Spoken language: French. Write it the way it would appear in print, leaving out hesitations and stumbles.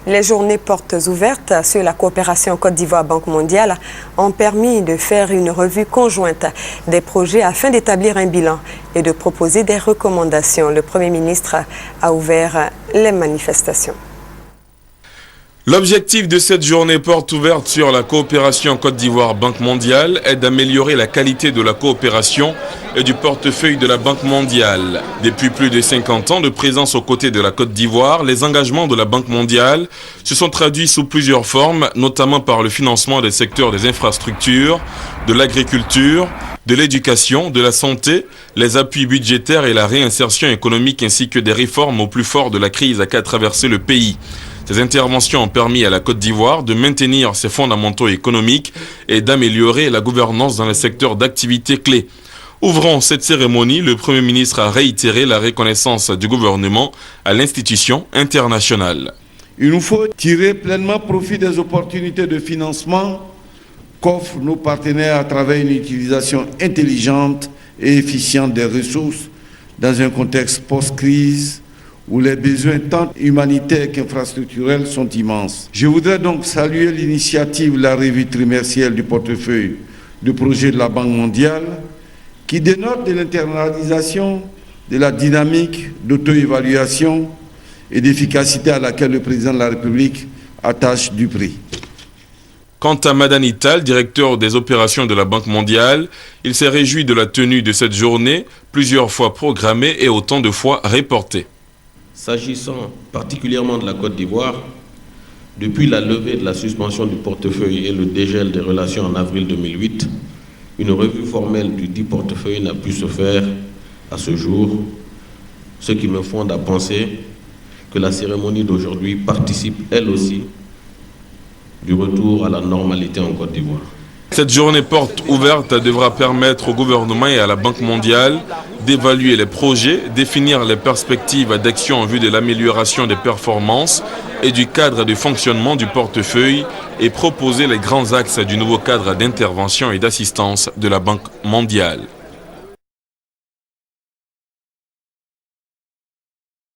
Les journées portes ouvertes sur la coopération Côte d'Ivoire-Banque mondiale ont permis de faire une revue conjointe des projets afin d'établir un bilan et de proposer des recommandations. Le Premier ministre a ouvert les manifestations. L'objectif de cette journée porte ouverte sur la coopération Côte d'Ivoire-Banque mondiale est d'améliorer la qualité de la coopération et du portefeuille de la Banque mondiale. Depuis plus de 50 ans de présence aux côtés de la Côte d'Ivoire, les engagements de la Banque mondiale se sont traduits sous plusieurs formes, notamment par le financement des secteurs des infrastructures, de l'agriculture, de l'éducation, de la santé, les appuis budgétaires et la réinsertion économique ainsi que des réformes au plus fort de la crise qu'a traversé le pays. Ces interventions ont permis à la Côte d'Ivoire de maintenir ses fondamentaux économiques et d'améliorer la gouvernance dans les secteurs d'activité clés. Ouvrant cette cérémonie, le Premier ministre a réitéré la reconnaissance du gouvernement à l'institution internationale. Il nous faut tirer pleinement profit des opportunités de financement qu'offrent nos partenaires à travers une utilisation intelligente et efficiente des ressources dans un contexte post-crise où les besoins tant humanitaires qu'infrastructurels sont immenses. Je voudrais donc saluer l'initiative de la revue trimestrielle du portefeuille de projet de la Banque mondiale qui dénote de l'internalisation de la dynamique d'auto-évaluation et d'efficacité à laquelle le président de la République attache du prix. Quant à Madani Tall, directeur des opérations de la Banque mondiale, il s'est réjoui de la tenue de cette journée, plusieurs fois programmée et autant de fois reportée. S'agissant particulièrement de la Côte d'Ivoire, depuis la levée de la suspension du portefeuille et le dégel des relations en avril 2008, une revue formelle du dit portefeuille n'a pu se faire à ce jour, ce qui me fonde à penser que la cérémonie d'aujourd'hui participe elle aussi du retour à la normalité en Côte d'Ivoire. Cette journée porte ouverte devra permettre au gouvernement et à la Banque mondiale d'évaluer les projets, définir les perspectives d'action en vue de l'amélioration des performances et du cadre de fonctionnement du portefeuille et proposer les grands axes du nouveau cadre d'intervention et d'assistance de la Banque mondiale.